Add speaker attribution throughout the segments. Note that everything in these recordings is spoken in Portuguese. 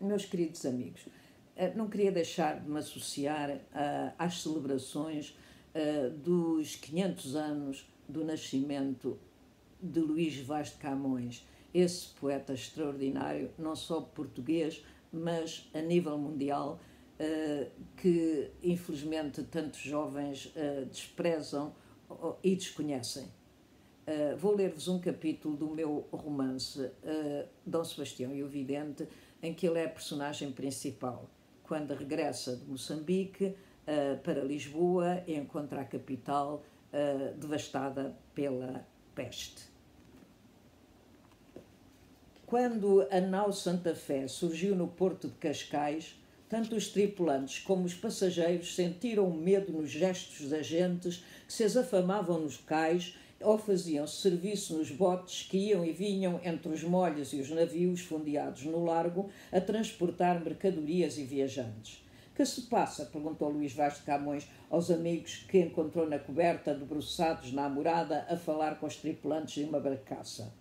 Speaker 1: Meus queridos amigos, não queria deixar de me associar às celebrações dos 500 anos do nascimento de Luís Vaz de Camões, esse poeta extraordinário, não só português, mas a nível mundial, que infelizmente tantos jovens desprezam e desconhecem. Vou ler-vos um capítulo do meu romance Dom Sebastião e o Vidente, em que ele é a personagem principal, quando regressa de Moçambique para Lisboa e encontra a capital devastada pela peste. Quando a nau Santa Fé surgiu no porto de Cascais, tanto os tripulantes como os passageiros sentiram medo nos gestos das gentes que se afamavam nos cais ou faziam serviço nos botes que iam e vinham entre os molhos e os navios fundeados no largo a transportar mercadorias e viajantes. Que se passa? Perguntou Luís Vaz de Camões aos amigos que encontrou na coberta, debruçados na amurada, a falar com os tripulantes de uma barcaça.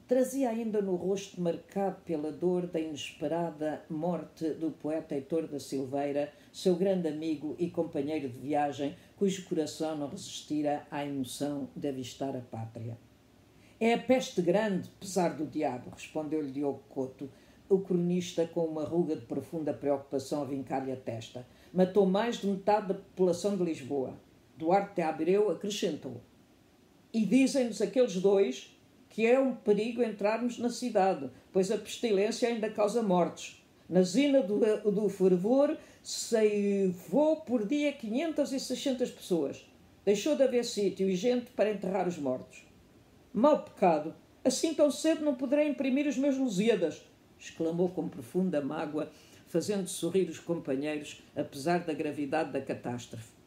Speaker 1: Trazia ainda no rosto marcado pela dor da inesperada morte do poeta Heitor da Silveira, seu grande amigo e companheiro de viagem, cujo coração não resistira à emoção de avistar a pátria. É a peste grande, pesar do diabo, respondeu-lhe Diogo Couto, o cronista com uma ruga de profunda preocupação a vincar-lhe a testa. Matou mais de metade da população de Lisboa. Duarte de Abreu acrescentou. E dizem-nos aqueles dois que é um perigo entrarmos na cidade, pois a pestilência ainda causa mortes. Na zina do fervor ceifou por dia 500 e 600 pessoas. Deixou de haver sítio e gente para enterrar os mortos. Mau pecado! Assim tão cedo não poderei imprimir os meus Lusíadas! Exclamou com profunda mágoa, fazendo sorrir os companheiros, apesar da gravidade da catástrofe.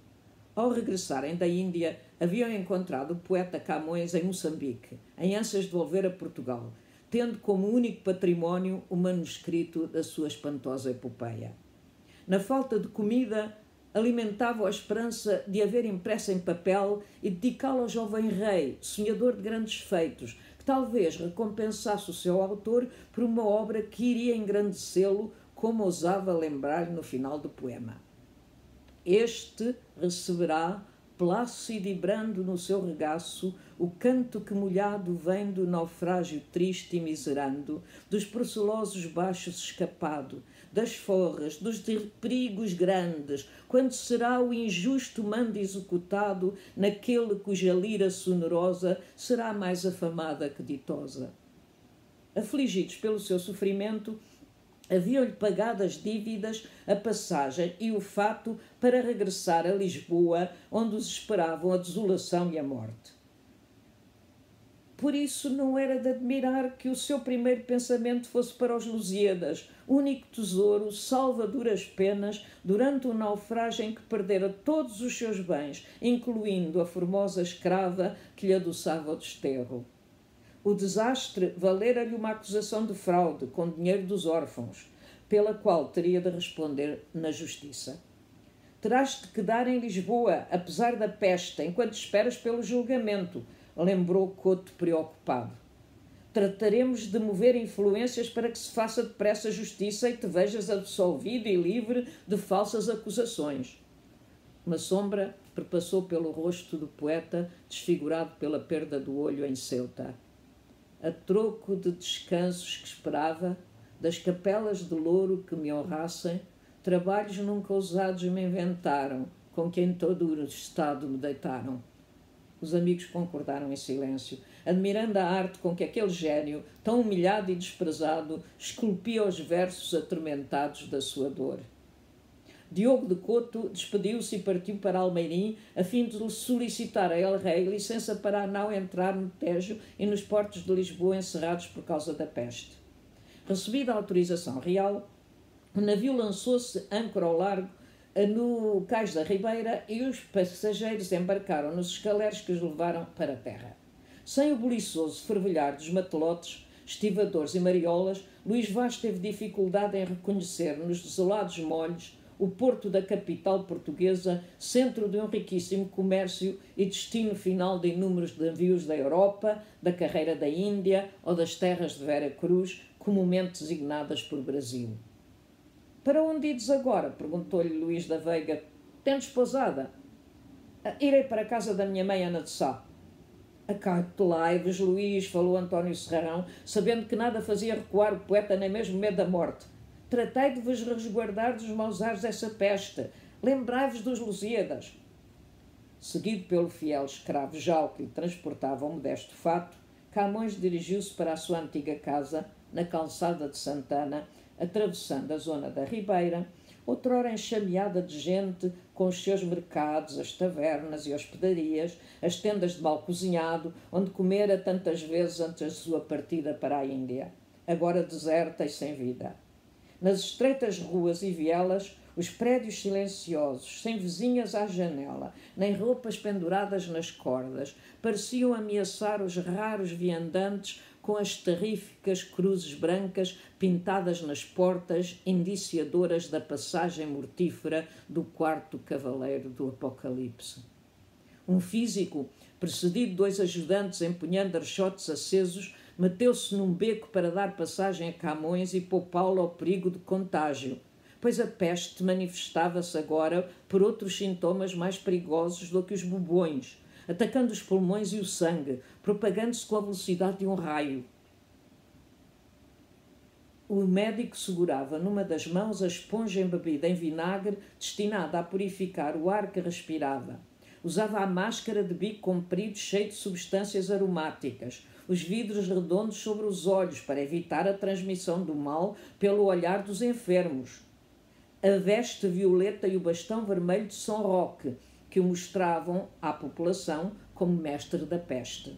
Speaker 1: Ao regressarem da Índia, haviam encontrado o poeta Camões em Moçambique, em ânsias de volver a Portugal, tendo como único património o manuscrito da sua espantosa epopeia. Na falta de comida, alimentava a esperança de haver impressa em papel e dedicá-la ao jovem rei, sonhador de grandes feitos, que talvez recompensasse o seu autor por uma obra que iria engrandecê-lo, como ousava lembrar-lhe no final do poema. Este receberá, plácido e brando no seu regaço, o canto que molhado vem do naufrágio triste e miserando, dos procelosos baixos escapado, das forras, dos perigos grandes, quando será o injusto mando executado naquele cuja lira sonorosa será mais afamada que ditosa. Afligidos pelo seu sofrimento, haviam-lhe pagado as dívidas, a passagem e o fato para regressar a Lisboa, onde os esperavam a desolação e a morte. Por isso não era de admirar que o seu primeiro pensamento fosse para os Lusíadas, único tesouro, salvo a duras penas, durante um naufrágio em que perdera todos os seus bens, incluindo a formosa escrava que lhe adoçava o desterro. O desastre valera-lhe uma acusação de fraude com dinheiro dos órfãos, pela qual teria de responder na justiça. Terás de quedar em Lisboa, apesar da peste, enquanto esperas pelo julgamento, lembrou Couto preocupado. Trataremos de mover influências para que se faça depressa justiça e te vejas absolvido e livre de falsas acusações. Uma sombra perpassou pelo rosto do poeta, desfigurado pela perda do olho em Ceuta. A troco de descansos que esperava, das capelas de louro que me honrassem, trabalhos nunca ousados me inventaram, com que em todo o estado me deitaram. Os amigos concordaram em silêncio, admirando a arte com que aquele gênio, tão humilhado e desprezado, esculpia os versos atormentados da sua dor. Diogo de Couto despediu-se e partiu para Almeirim, a fim de solicitar a El Rei licença para a nau entrar no Tejo e nos portos de Lisboa encerrados por causa da peste. Recebida a autorização real, o navio lançou-se âncora ao largo no cais da Ribeira e os passageiros embarcaram nos escaleres que os levaram para a terra. Sem o buliçoso fervilhar dos matelotes, estivadores e mariolas, Luís Vaz teve dificuldade em reconhecer nos desolados molhos o porto da capital portuguesa, centro de um riquíssimo comércio e destino final de inúmeros navios da Europa, da carreira da Índia ou das terras de Vera Cruz, comumente designadas por Brasil. Para onde ides agora? Perguntou-lhe Luís da Veiga. Tendes pousada? Irei para a casa da minha mãe Ana de Sá. Acautelai-vos, Luís, falou António Serrarão, sabendo que nada fazia recuar o poeta nem mesmo medo da morte. Tratei de vos resguardar dos maus ares dessa peste. Lembrai-vos dos Lusíadas. Seguido pelo fiel escravo Jau que lhe transportava um modesto fato, Camões dirigiu-se para a sua antiga casa, na calçada de Santana, atravessando a zona da Ribeira, outrora enxameada de gente, com os seus mercados, as tavernas e hospedarias, as tendas de mal cozinhado, onde comera tantas vezes antes da sua partida para a Índia, agora deserta e sem vida. Nas estreitas ruas e vielas, os prédios silenciosos, sem vizinhas à janela, nem roupas penduradas nas cordas, pareciam ameaçar os raros viandantes com as terríficas cruzes brancas pintadas nas portas, indiciadoras da passagem mortífera do quarto cavaleiro do Apocalipse. Um físico, precedido de 2 ajudantes empunhando archotes acesos, meteu-se num beco para dar passagem a Camões e poupá-lo ao perigo de contágio, pois a peste manifestava-se agora por outros sintomas mais perigosos do que os bubões, atacando os pulmões e o sangue, propagando-se com a velocidade de um raio. O médico segurava numa das mãos a esponja embebida em vinagre, destinada a purificar o ar que respirava. Usava a máscara de bico comprido cheio de substâncias aromáticas, os vidros redondos sobre os olhos para evitar a transmissão do mal pelo olhar dos enfermos. A veste violeta e o bastão vermelho de São Roque, que o mostravam à população como mestre da peste.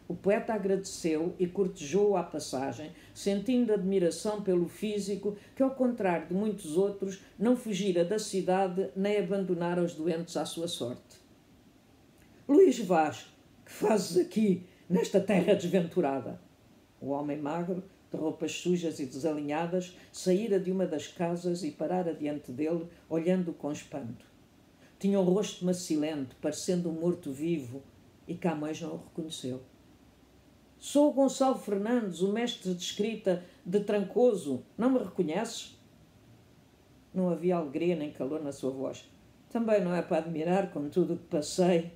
Speaker 1: O poeta agradeceu e cortejou à passagem, sentindo admiração pelo físico que, ao contrário de muitos outros, não fugira da cidade nem abandonara os doentes à sua sorte. Luís Vaz, que fazes aqui, nesta terra desventurada? O homem magro, de roupas sujas e desalinhadas, saíra de uma das casas e parara diante dele, olhando-o com espanto. Tinha o rosto macilento, parecendo um morto-vivo, e Camões não o reconheceu. Sou o Gonçalo Fernandes, o mestre de escrita de Trancoso. Não me reconheces? Não havia alegria nem calor na sua voz. Também não é para admirar com tudo o que passei.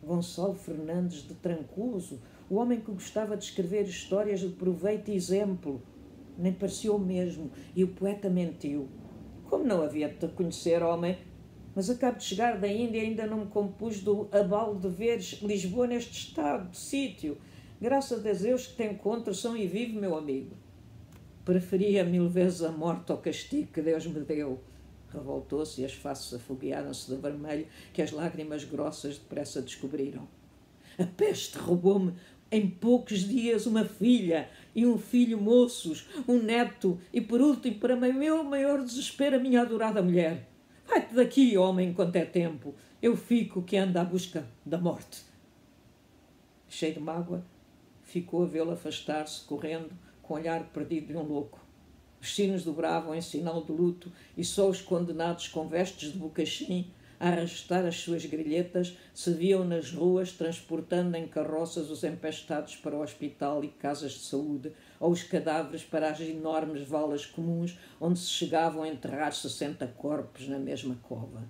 Speaker 1: Gonçalo Fernandes de Trancoso, o homem que gostava de escrever histórias de proveito e exemplo. Nem parecia o mesmo, e o poeta mentiu. Como não havia de te reconhecer, homem? Mas acabo de chegar da Índia e ainda não me compus do abalo de veres Lisboa neste estado de sítio. Graças a Deus que te encontro são e vivo, meu amigo. Preferia 1000 vezes a morte ao castigo que Deus me deu. Revoltou-se e as faces afoguearam-se de vermelho que as lágrimas grossas depressa descobriram. A peste roubou-me em poucos dias uma filha e um filho moços, um neto e, por último, para meu maior desespero, a minha adorada mulher. Vai-te daqui, homem, enquanto é tempo. Eu fico que anda à busca da morte. Cheio de mágoa, ficou a vê-lo afastar-se, correndo, com o olhar perdido de um louco. Os sinos dobravam em sinal de luto e só os condenados com vestes de bocachim, a arrastar as suas grilhetas, se viam nas ruas transportando em carroças os empestados para o hospital e casas de saúde, ou os cadáveres para as enormes valas comuns onde se chegavam a enterrar 60 corpos na mesma cova.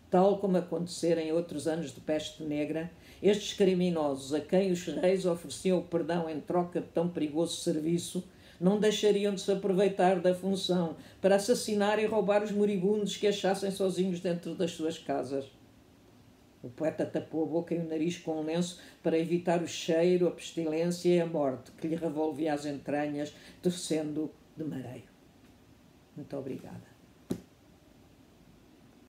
Speaker 1: Tal como acontecera em outros anos de peste negra, estes criminosos, a quem os reis ofereciam o perdão em troca de tão perigoso serviço, não deixariam de se aproveitar da função para assassinar e roubar os moribundos que achassem sozinhos dentro das suas casas. O poeta tapou a boca e o nariz com um lenço para evitar o cheiro, a pestilência e a morte que lhe revolvia as entranhas, descendo de mareio. Muito obrigada.